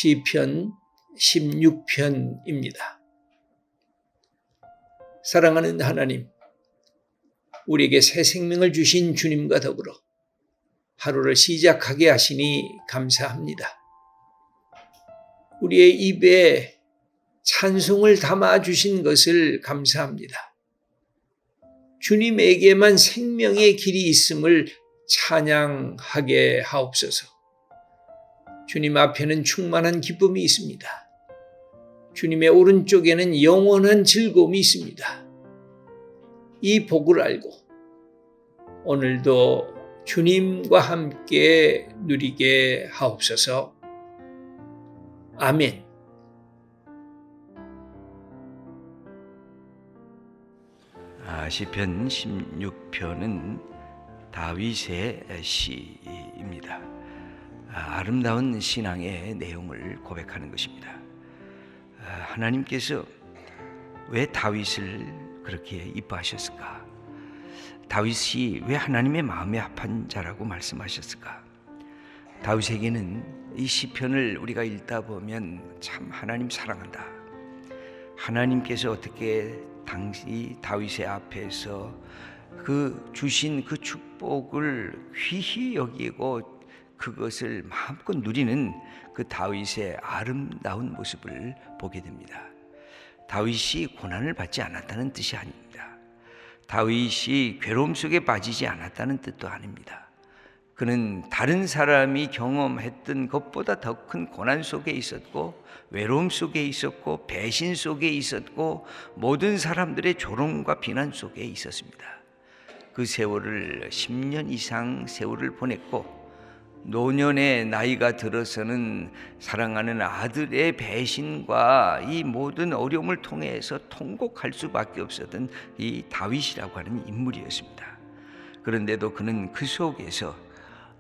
시편 16편입니다. 사랑하는 하나님, 우리에게 새 생명을 주신 주님과 더불어 하루를 시작하게 하시니 감사합니다. 우리의 입에 찬송을 담아 주신 것을 감사합니다. 주님에게만 생명의 길이 있음을 찬양하게 하옵소서. 주님 앞에는 충만한 기쁨이 있습니다. 주님의 오른쪽에는 영원한 즐거움이 있습니다. 이 복을 알고 오늘도 주님과 함께 누리게 하옵소서. 아멘. 시편 16편은 다윗의 시입니다. 아름다운 신앙의 내용을 고백하는 것입니다. 하나님께서 왜 다윗을 그렇게 이뻐하셨을까? 다윗이 왜 하나님의 마음에 합한 자라고 말씀하셨을까? 다윗에게는 이 시편을 우리가 읽다 보면 참 하나님 사랑한다. 하나님께서 어떻게 당시 다윗의 앞에서 그 주신 그 축복을 귀히 여기고 그것을 마음껏 누리는 그 다윗의 아름다운 모습을 보게 됩니다. 다윗이 고난을 받지 않았다는 뜻이 아닙니다. 다윗이 괴로움 속에 빠지지 않았다는 뜻도 아닙니다. 그는 다른 사람이 경험했던 것보다 더 큰 고난 속에 있었고, 외로움 속에 있었고, 배신 속에 있었고, 모든 사람들의 조롱과 비난 속에 있었습니다. 그 세월을 10년 이상 세월을 보냈고, 노년의 나이가 들어서는 사랑하는 아들의 배신과 이 모든 어려움을 통해서 통곡할 수밖에 없었던 이 다윗이라고 하는 인물이었습니다. 그런데도 그는 그 속에서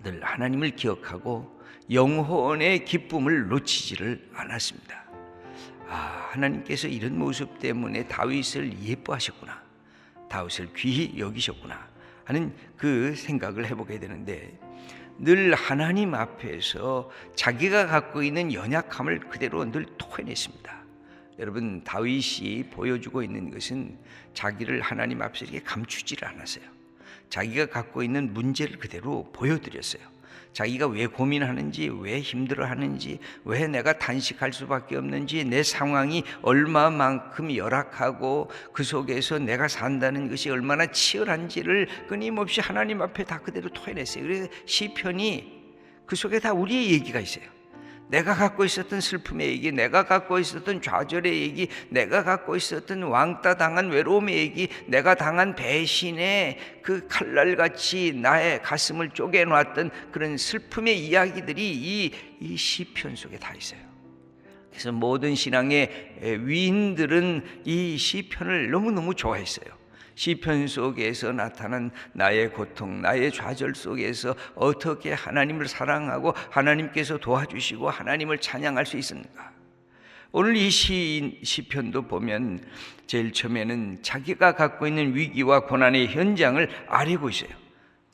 늘 하나님을 기억하고 영혼의 기쁨을 놓치지를 않았습니다. 하나님께서 이런 모습 때문에 다윗을 예뻐하셨구나, 다윗을 귀히 여기셨구나 하는 그 생각을 해보게 되는데, 늘 하나님 앞에서 자기가 갖고 있는 연약함을 그대로 늘 토해냈습니다. 여러분, 다윗이 보여주고 있는 것은 자기를 하나님 앞에서 이렇게 감추지를 않았어요. 자기가 갖고 있는 문제를 그대로 보여드렸어요. 자기가 왜 고민하는지, 왜 힘들어하는지, 왜 내가 단식할 수밖에 없는지, 내 상황이 얼마만큼 열악하고 그 속에서 내가 산다는 것이 얼마나 치열한지를 끊임없이 하나님 앞에 다 그대로 토해냈어요. 그래서 시편이 그 속에 다 우리의 얘기가 있어요. 내가 갖고 있었던 슬픔의 얘기, 내가 갖고 있었던 좌절의 얘기, 내가 갖고 있었던 왕따 당한 외로움의 얘기, 내가 당한 배신의 그 칼날같이 나의 가슴을 쪼개놨던 그런 슬픔의 이야기들이 이 시편 속에 다 있어요. 그래서 모든 신앙의 위인들은 이 시편을 너무너무 좋아했어요. 시편 속에서 나타난 나의 고통, 나의 좌절 속에서 어떻게 하나님을 사랑하고 하나님께서 도와주시고 하나님을 찬양할 수 있습니까? 오늘 이 시편도 보면 제일 처음에는 자기가 갖고 있는 위기와 고난의 현장을 아뢰고 있어요.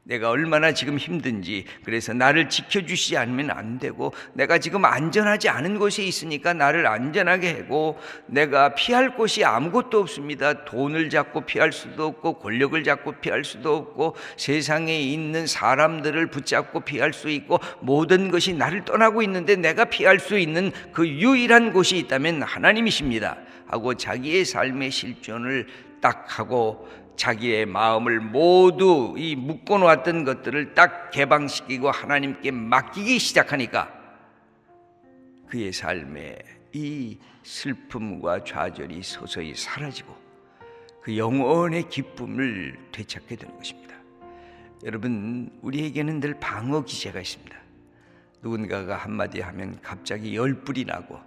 내가 얼마나 지금 힘든지, 그래서 나를 지켜주시지 않으면 안 되고, 내가 지금 안전하지 않은 곳에 있으니까 나를 안전하게 하고, 내가 피할 곳이 아무것도 없습니다. 돈을 잡고 피할 수도 없고, 권력을 잡고 피할 수도 없고, 세상에 있는 사람들을 붙잡고 피할 수 있고, 모든 것이 나를 떠나고 있는데 내가 피할 수 있는 그 유일한 곳이 있다면 하나님이십니다 하고 자기의 삶의 실존을 딱 하고, 자기의 마음을 모두 이 묶어놓았던 것들을 딱 개방시키고 하나님께 맡기기 시작하니까 그의 삶에 이 슬픔과 좌절이 서서히 사라지고 그 영혼의 기쁨을 되찾게 되는 것입니다. 여러분, 우리에게는 늘 방어 기제가 있습니다. 누군가가 한마디 하면 갑자기 열불이 나고,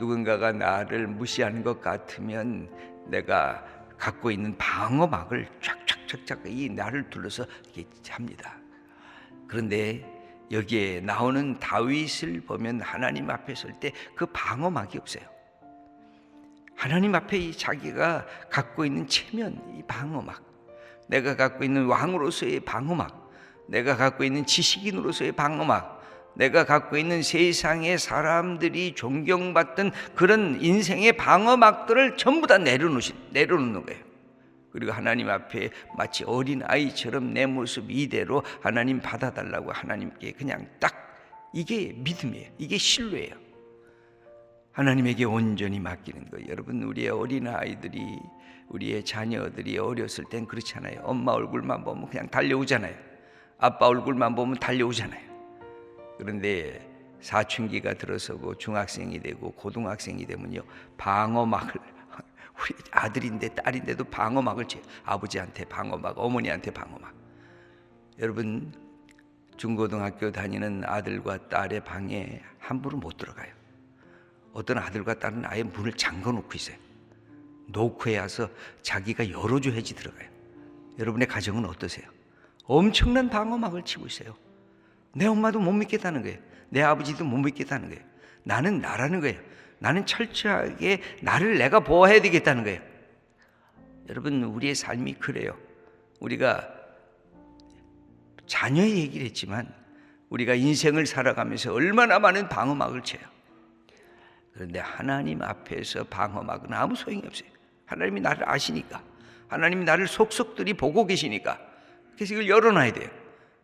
누군가가 나를 무시하는 것 같으면 내가 갖고 있는 방어막을 쫙쫙쫙쫙 이 나를 둘러서 이렇게 합니다. 그런데 여기에 나오는 다윗을 보면 하나님 앞에 설 때 그 방어막이 없어요. 하나님 앞에 이 자기가 갖고 있는 체면, 이 방어막, 내가 갖고 있는 왕으로서의 방어막, 내가 갖고 있는 지식인으로서의 방어막, 내가 갖고 있는 세상의 사람들이 존경받던 그런 인생의 방어막들을 전부 다 내려놓는 거예요. 그리고 하나님 앞에 마치 어린 아이처럼 내 모습 이대로 하나님 받아달라고 하나님께 그냥 딱, 이게 믿음이에요. 이게 신뢰예요. 하나님에게 온전히 맡기는 거예요. 여러분, 우리의 어린 아이들이, 우리의 자녀들이 어렸을 땐 그렇잖아요. 엄마 얼굴만 보면 그냥 달려오잖아요. 아빠 얼굴만 보면 달려오잖아요. 그런데 사춘기가 들어서고 중학생이 되고 고등학생이 되면요, 방어막을, 우리 아들인데 딸인데도 방어막을 쳐요. 아버지한테 방어막, 어머니한테 방어막. 여러분, 중고등학교 다니는 아들과 딸의 방에 함부로 못 들어가요. 어떤 아들과 딸은 아예 문을 잠궈 놓고 있어요. 노크에 와서 자기가 열어줘야지 들어가요. 여러분의 가정은 어떠세요? 엄청난 방어막을 치고 있어요. 내 엄마도 못 믿겠다는 거예요. 내 아버지도 못 믿겠다는 거예요. 나는 나라는 거예요. 나는 철저하게 나를 내가 보호해야 되겠다는 거예요. 여러분, 우리의 삶이 그래요. 우리가 자녀의 얘기를 했지만 우리가 인생을 살아가면서 얼마나 많은 방어막을 쳐요. 그런데 하나님 앞에서 방어막은 아무 소용이 없어요. 하나님이 나를 아시니까, 하나님이 나를 속속들이 보고 계시니까, 그래서 이걸 열어놔야 돼요.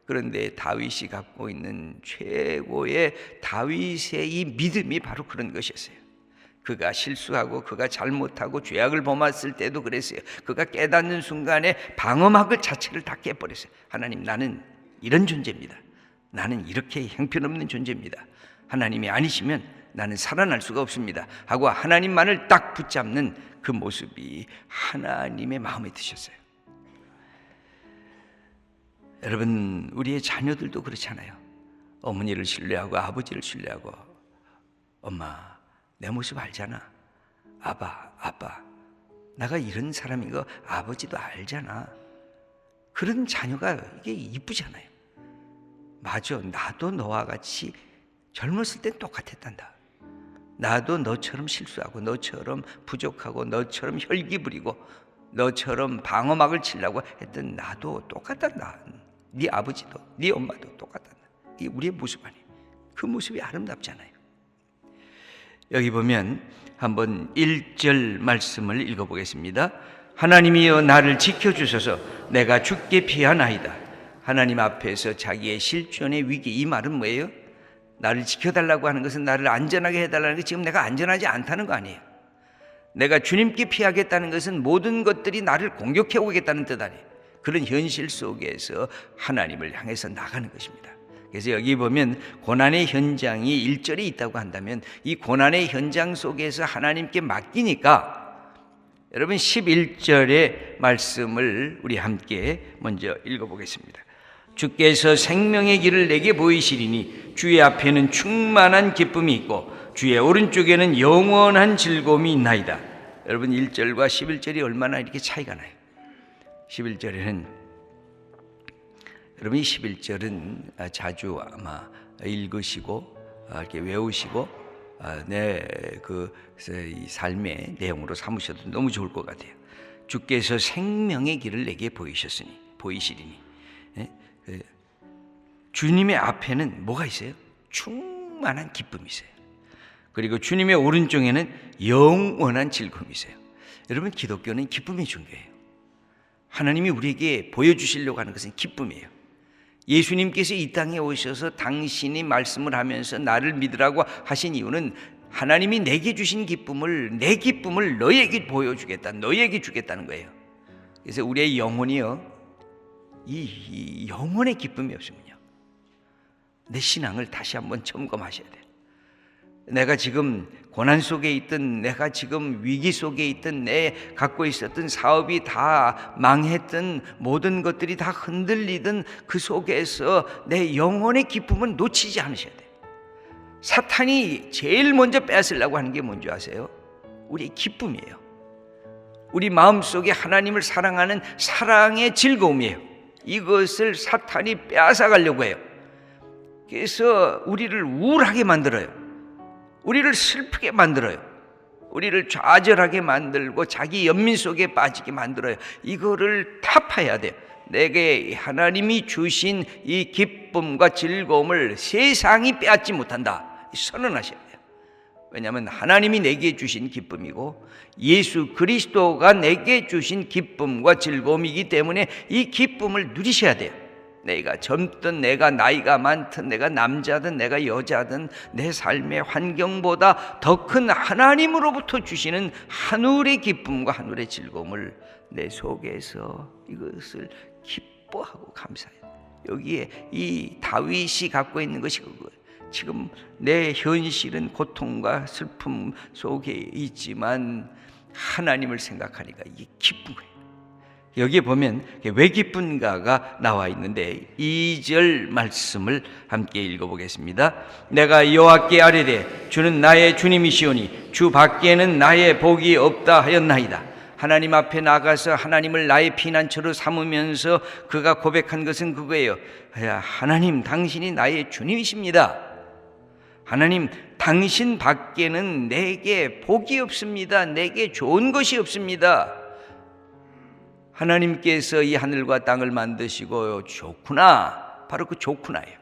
그런데 다윗이 갖고 있는 최고의 다윗의 이 믿음이 바로 그런 것이었어요. 그가 실수하고 그가 잘못하고 죄악을 범했을 때도 그랬어요. 그가 깨닫는 순간에 방어막을 자체를 다 깨버렸어요. 하나님, 나는 이런 존재입니다. 나는 이렇게 형편없는 존재입니다. 하나님이 아니시면 나는 살아날 수가 없습니다 하고 하나님만을 딱 붙잡는 그 모습이 하나님의 마음에 드셨어요. 여러분, 우리의 자녀들도 그렇잖아요. 어머니를 신뢰하고 아버지를 신뢰하고, 엄마 내 모습 알잖아. 아빠 내가 이런 사람인 거 아버지도 알잖아. 그런 자녀가 이게 이쁘잖아요. 맞아, 나도 너와 같이 젊었을 땐 똑같았단다. 나도 너처럼 실수하고 너처럼 부족하고 너처럼 혈기 부리고 너처럼 방어막을 치려고 했던 나도 똑같단다. 네 아버지도 네 엄마도 똑같단다. 이게 우리의 모습 아니에요. 그 모습이 아름답잖아요. 여기 보면 한번 1절 말씀을 읽어보겠습니다. 하나님이여 나를 지켜주소서. 내가 죽게 피하나이다. 하나님 앞에서 자기의 실존의 위기, 이 말은 뭐예요? 나를 지켜달라고 하는 것은 나를 안전하게 해달라는 게, 지금 내가 안전하지 않다는 거 아니에요. 내가 주님께 피하겠다는 것은 모든 것들이 나를 공격해 오겠다는 뜻 아니에요. 그런 현실 속에서 하나님을 향해서 나가는 것입니다. 그래서 여기 보면 고난의 현장이 1절에 있다고 한다면 이 고난의 현장 속에서 하나님께 맡기니까, 여러분 11절의 말씀을 우리 함께 먼저 읽어보겠습니다. 주께서 생명의 길을 내게 보이시리니 주의 앞에는 충만한 기쁨이 있고 주의 오른쪽에는 영원한 즐거움이 있나이다. 여러분, 1절과 11절이 얼마나 이렇게 차이가 나요. 11절에는, 여러분 이 11절은 자주 아마 읽으시고 이렇게 외우시고 내 그 삶의 내용으로 삼으셔도 너무 좋을 것 같아요. 주께서 생명의 길을 내게 보이시리니. 주님의 앞에는 뭐가 있어요? 충만한 기쁨이 있어요. 그리고 주님의 오른쪽에는 영원한 즐거움이 있어요. 여러분, 기독교는 기쁨이 중요해요. 하나님이 우리에게 보여주시려고 하는 것은 기쁨이에요. 예수님께서 이 땅에 오셔서 당신이 말씀을 하면서 나를 믿으라고 하신 이유는 하나님이 내게 주신 기쁨을, 내 기쁨을 너에게 보여주겠다, 너에게 주겠다는 거예요. 그래서 우리의 영혼이요, 이 영혼의 기쁨이 없으면요, 내 신앙을 다시 한번 점검하셔야 돼요. 내가 지금 고난 속에 있든, 내가 지금 위기 속에 있든, 내 갖고 있었던 사업이 다 망했든, 모든 것들이 다 흔들리든 그 속에서 내 영혼의 기쁨은 놓치지 않으셔야 돼요. 사탄이 제일 먼저 뺏으려고 하는 게 뭔지 아세요? 우리의 기쁨이에요. 우리 마음속에 하나님을 사랑하는 사랑의 즐거움이에요. 이것을 사탄이 빼앗아가려고 해요. 그래서 우리를 우울하게 만들어요. 우리를 슬프게 만들어요. 우리를 좌절하게 만들고 자기 연민 속에 빠지게 만들어요. 이거를 타파해야 돼요. 내게 하나님이 주신 이 기쁨과 즐거움을 세상이 빼앗지 못한다, 선언하셔야 돼요. 왜냐하면 하나님이 내게 주신 기쁨이고 예수 그리스도가 내게 주신 기쁨과 즐거움이기 때문에 이 기쁨을 누리셔야 돼요. 내가 젊든 내가 나이가 많든 내가 남자든 내가 여자든 내 삶의 환경보다 더 큰 하나님으로부터 주시는 하늘의 기쁨과 하늘의 즐거움을 내 속에서 이것을 기뻐하고 감사해요. 여기에 이 다윗이 갖고 있는 것이 그거예요. 지금 내 현실은 고통과 슬픔 속에 있지만 하나님을 생각하니까 이게 기쁜 거예요. 여기에 보면 왜 기쁜가가 나와 있는데 2절 말씀을 함께 읽어보겠습니다. 내가 여호와께 아뢰되 주는 나의 주님이시오니 주 밖에는 나의 복이 없다 하였나이다. 하나님 앞에 나가서 하나님을 나의 피난처로 삼으면서 그가 고백한 것은 그거예요. 하나님, 당신이 나의 주님이십니다. 하나님, 당신 밖에는 내게 복이 없습니다. 내게 좋은 것이 없습니다. 하나님께서 이 하늘과 땅을 만드시고 좋구나, 바로 그 좋구나예요.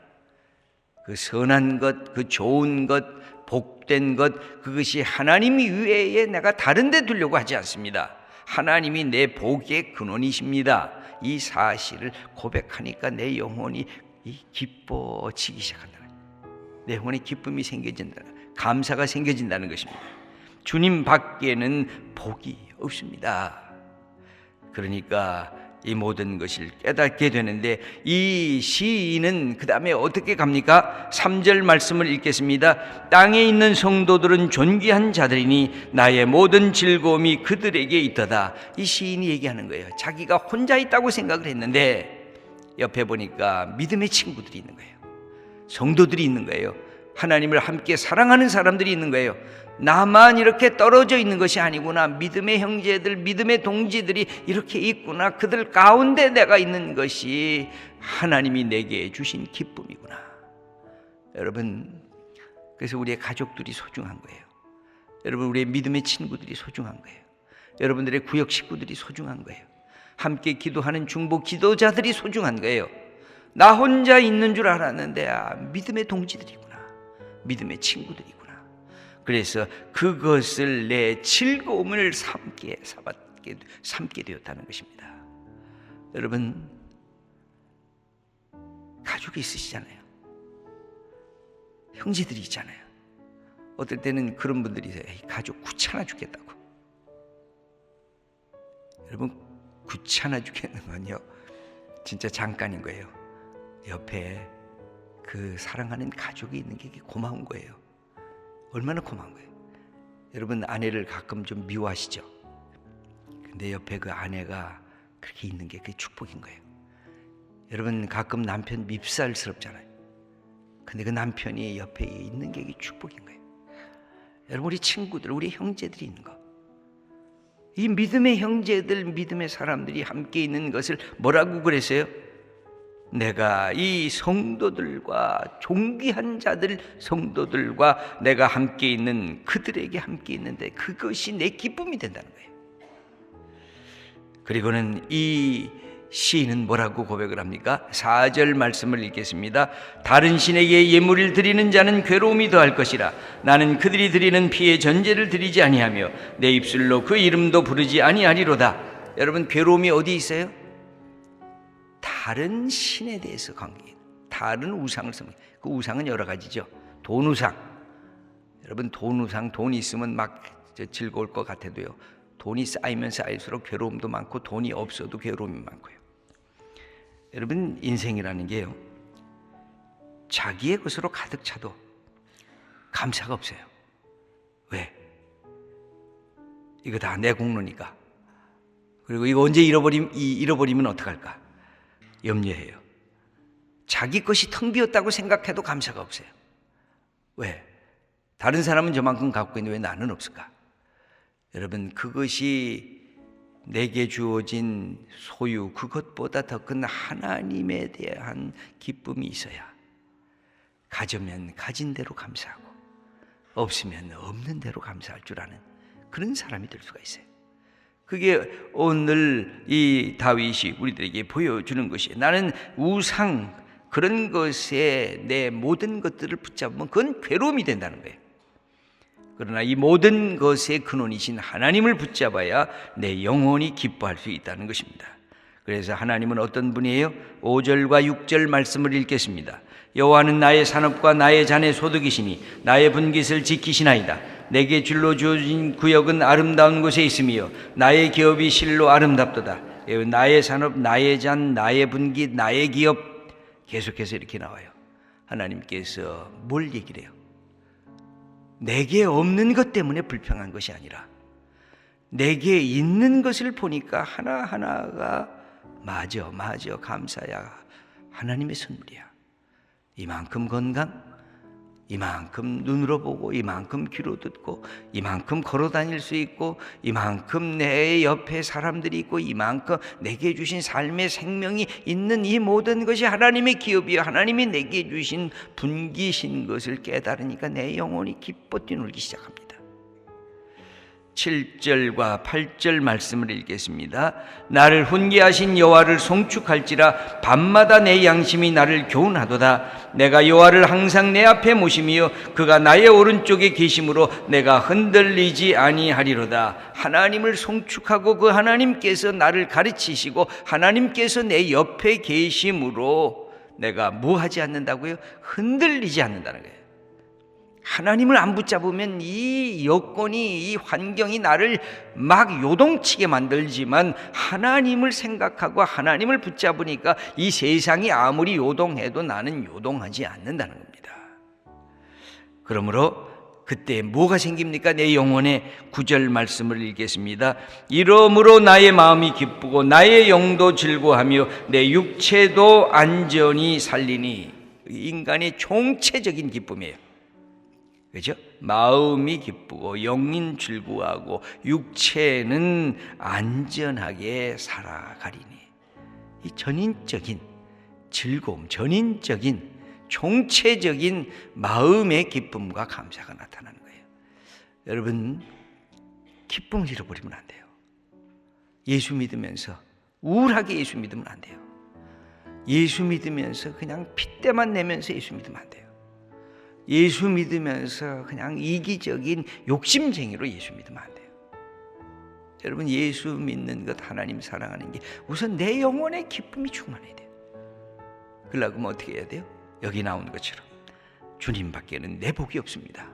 그 선한 것, 그 좋은 것, 복된 것, 그것이 하나님 이외에 내가 다른 데 두려고 하지 않습니다. 하나님이 내 복의 근원이십니다. 이 사실을 고백하니까 내 영혼이 기뻐지기 시작한다. 내 영혼에 기쁨이 생겨진다, 감사가 생겨진다는 것입니다. 주님 밖에는 복이 없습니다. 그러니까 이 모든 것을 깨닫게 되는데 이 시인은 그 다음에 어떻게 갑니까? 3절 말씀을 읽겠습니다. 땅에 있는 성도들은 존귀한 자들이니 나의 모든 즐거움이 그들에게 있도다. 이 시인이 얘기하는 거예요. 자기가 혼자 있다고 생각을 했는데 옆에 보니까 믿음의 친구들이 있는 거예요. 성도들이 있는 거예요. 하나님을 함께 사랑하는 사람들이 있는 거예요. 나만 이렇게 떨어져 있는 것이 아니구나. 믿음의 형제들, 믿음의 동지들이 이렇게 있구나. 그들 가운데 내가 있는 것이 하나님이 내게 주신 기쁨이구나. 여러분, 그래서 우리의 가족들이 소중한 거예요. 여러분, 우리의 믿음의 친구들이 소중한 거예요. 여러분들의 구역 식구들이 소중한 거예요. 함께 기도하는 중보 기도자들이 소중한 거예요. 나 혼자 있는 줄 알았는데 믿음의 동지들이구나. 믿음의 친구들이구나. 그래서 그것을 내 즐거움을 삼게 되었다는 것입니다. 여러분, 가족이 있으시잖아요. 형제들이 있잖아요. 어떨 때는 그런 분들이 있어요. 가족 귀찮아 죽겠다고. 여러분, 귀찮아 죽겠는 건요, 진짜 잠깐인 거예요. 옆에 그 사랑하는 가족이 있는 게 고마운 거예요. 얼마나 고마운 거예요. 여러분, 아내를 가끔 좀 미워하시죠? 근데 옆에 그 아내가 그렇게 있는 게 그게 축복인 거예요. 여러분, 가끔 남편 밉살스럽잖아요. 근데 그 남편이 옆에 있는 게 축복인 거예요. 여러분, 우리 친구들, 우리 형제들이 있는 거, 이 믿음의 형제들, 믿음의 사람들이 함께 있는 것을 뭐라고 그랬어요? 내가 이 성도들과 존귀한 자들, 성도들과 내가 함께 있는 그들에게 함께 있는데 그것이 내 기쁨이 된다는 거예요. 그리고는 이 시인은 뭐라고 고백을 합니까? 4절 말씀을 읽겠습니다. 다른 신에게 예물을 드리는 자는 괴로움이 더할 것이라. 나는 그들이 드리는 피의 전제를 드리지 아니하며 내 입술로 그 이름도 부르지 아니하리로다. 여러분, 괴로움이 어디 있어요? 다른 신에 대해서 관계, 다른 우상을 섬기. 그 우상은 여러 가지죠. 돈 우상. 여러분, 돈 우상, 돈이 있으면 막 즐거울 것 같아도요, 돈이 쌓이면 쌓일수록 괴로움도 많고 돈이 없어도 괴로움이 많고요. 여러분, 인생이라는 게요, 자기의 것으로 가득 차도 감사가 없어요. 왜? 이거 다 내 공로니까. 그리고 이거 언제 잃어버리면 어떡할까? 염려해요. 자기 것이 텅 비었다고 생각해도 감사가 없어요. 왜? 다른 사람은 저만큼 갖고 있는데 왜 나는 없을까? 여러분, 그것이 내게 주어진 소유, 그것보다 더 큰 하나님에 대한 기쁨이 있어야 가지면 가진 대로 감사하고 없으면 없는 대로 감사할 줄 아는 그런 사람이 될 수가 있어요. 그게 오늘 이 다윗이 우리들에게 보여주는 것이에요. 나는 우상 그런 것에 내 모든 것들을 붙잡으면 그건 괴로움이 된다는 거예요. 그러나 이 모든 것의 근원이신 하나님을 붙잡아야 내 영혼이 기뻐할 수 있다는 것입니다. 그래서 하나님은 어떤 분이에요? 5절과 6절 말씀을 읽겠습니다. 여호와는 나의 산업과 나의 잔의 소득이시니 나의 분깃을 지키시나이다. 내게 줄로 주어진 구역은 아름다운 곳에 있으며 나의 기업이 실로 아름답도다. 나의 산업, 나의 잔, 나의 분깃, 나의 기업, 계속해서 이렇게 나와요. 하나님께서 뭘 얘기를 해요? 내게 없는 것 때문에 불평한 것이 아니라 내게 있는 것을 보니까 하나하나가 맞아 감사야, 하나님의 선물이야. 이만큼 건강, 이만큼 눈으로 보고, 이만큼 귀로 듣고, 이만큼 걸어 다닐 수 있고, 이만큼 내 옆에 사람들이 있고, 이만큼 내게 주신 삶의 생명이 있는 이 모든 것이 하나님의 기업이요, 하나님이 내게 주신 분기신 것을 깨달으니까 내 영혼이 기뻐 뛰놀기 시작합니다. 7절과 8절 말씀을 읽겠습니다. 나를 훈계하신 여호와를 송축할지라 밤마다 내 양심이 나를 교훈하도다. 내가 여호와를 항상 내 앞에 모시며 그가 나의 오른쪽에 계심으로 내가 흔들리지 아니하리로다. 하나님을 송축하고 그 하나님께서 나를 가르치시고 하나님께서 내 옆에 계심으로 내가 뭐 하지 않는다고요? 흔들리지 않는다는 거예요. 하나님을 안 붙잡으면 이 여건이, 이 환경이 나를 막 요동치게 만들지만 하나님을 생각하고 하나님을 붙잡으니까 이 세상이 아무리 요동해도 나는 요동하지 않는다는 겁니다. 그러므로 그때 뭐가 생깁니까? 내 영혼의 9절 말씀을 읽겠습니다. 이러므로 나의 마음이 기쁘고 나의 영도 즐거워하며 내 육체도 안전히 살리니. 인간의 총체적인 기쁨이에요. 그렇죠? 마음이 기쁘고 영인 즐거워하고 육체는 안전하게 살아가리니. 이 전인적인 즐거움, 전인적인 총체적인 마음의 기쁨과 감사가 나타나는 거예요. 여러분, 기쁨을 잃어버리면 안 돼요. 예수 믿으면서 우울하게 예수 믿으면 안 돼요. 예수 믿으면서 그냥 핏대만 내면서 예수 믿으면 안 돼요. 예수 믿으면서 그냥 이기적인 욕심쟁이로 예수 믿으면 안 돼요. 여러분, 예수 믿는 것, 하나님 사랑하는 게 우선 내 영혼의 기쁨이 충만해야 돼요. 그러려면 어떻게 해야 돼요? 여기 나오는 것처럼 주님밖에는 내 복이 없습니다.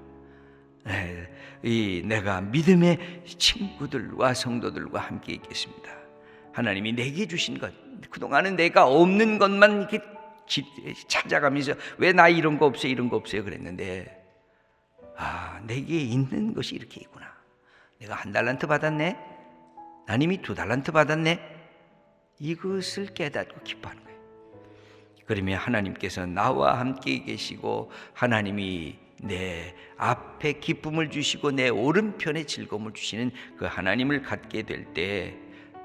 내가 믿음의 친구들과 성도들과 함께 있겠습니다. 하나님이 내게 주신 것, 그동안은 내가 없는 것만 이렇게 찾아가면서 왜 나 이런 거 없어요, 이런 거 없어요 그랬는데, 내게 있는 것이 이렇게 있구나. 내가 1달란트 받았네, 난 이미 2달란트 받았네. 이것을 깨닫고 기뻐하는 거예요. 그러면 하나님께서 나와 함께 계시고 하나님이 내 앞에 기쁨을 주시고 내 오른편에 즐거움을 주시는 그 하나님을 갖게 될 때,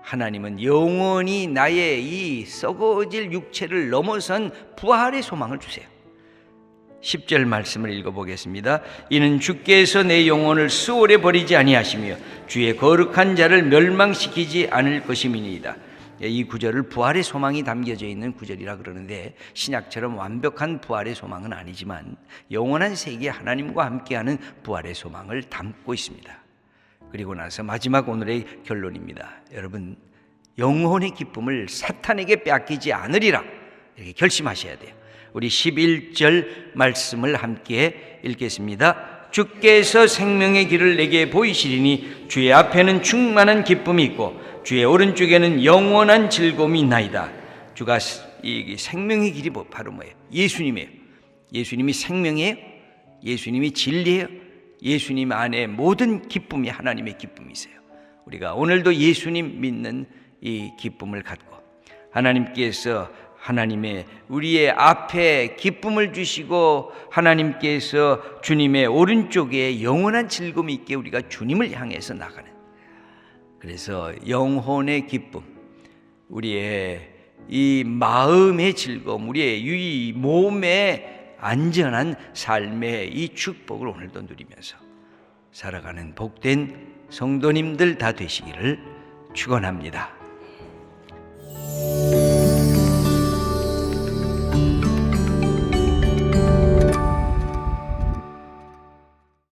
하나님은 영원히 나의 이 썩어질 육체를 넘어선 부활의 소망을 주세요. 10절 말씀을 읽어보겠습니다. 이는 주께서 내 영혼을 수월에 버리지 아니하시며 주의 거룩한 자를 멸망시키지 않을 것임이니이다. 이 구절을 부활의 소망이 담겨져 있는 구절이라 그러는데, 신약처럼 완벽한 부활의 소망은 아니지만 영원한 세계에 하나님과 함께하는 부활의 소망을 담고 있습니다. 그리고 나서 마지막 오늘의 결론입니다. 여러분, 영혼의 기쁨을 사탄에게 빼앗기지 않으리라, 이렇게 결심하셔야 돼요. 우리 11절 말씀을 함께 읽겠습니다. 주께서 생명의 길을 내게 보이시리니 주의 앞에는 충만한 기쁨이 있고 주의 오른쪽에는 영원한 즐거움이 있나이다. 주가 이 생명의 길이 바로 뭐예요? 예수님이에요. 예수님이 생명이에요. 예수님이 진리예요. 예수님 안에 모든 기쁨이 하나님의 기쁨이세요. 우리가 오늘도 예수님 믿는 이 기쁨을 갖고 하나님께서 하나님의 우리의 앞에 기쁨을 주시고 하나님께서 주님의 오른쪽에 영원한 즐거움이 있게 우리가 주님을 향해서 나가는, 그래서 영혼의 기쁨, 우리의 이 마음의 즐거움, 우리의 이 몸의 안전한 삶의 이 축복을 오늘도 누리면서 살아가는 복된 성도님들 다 되시기를 축원합니다.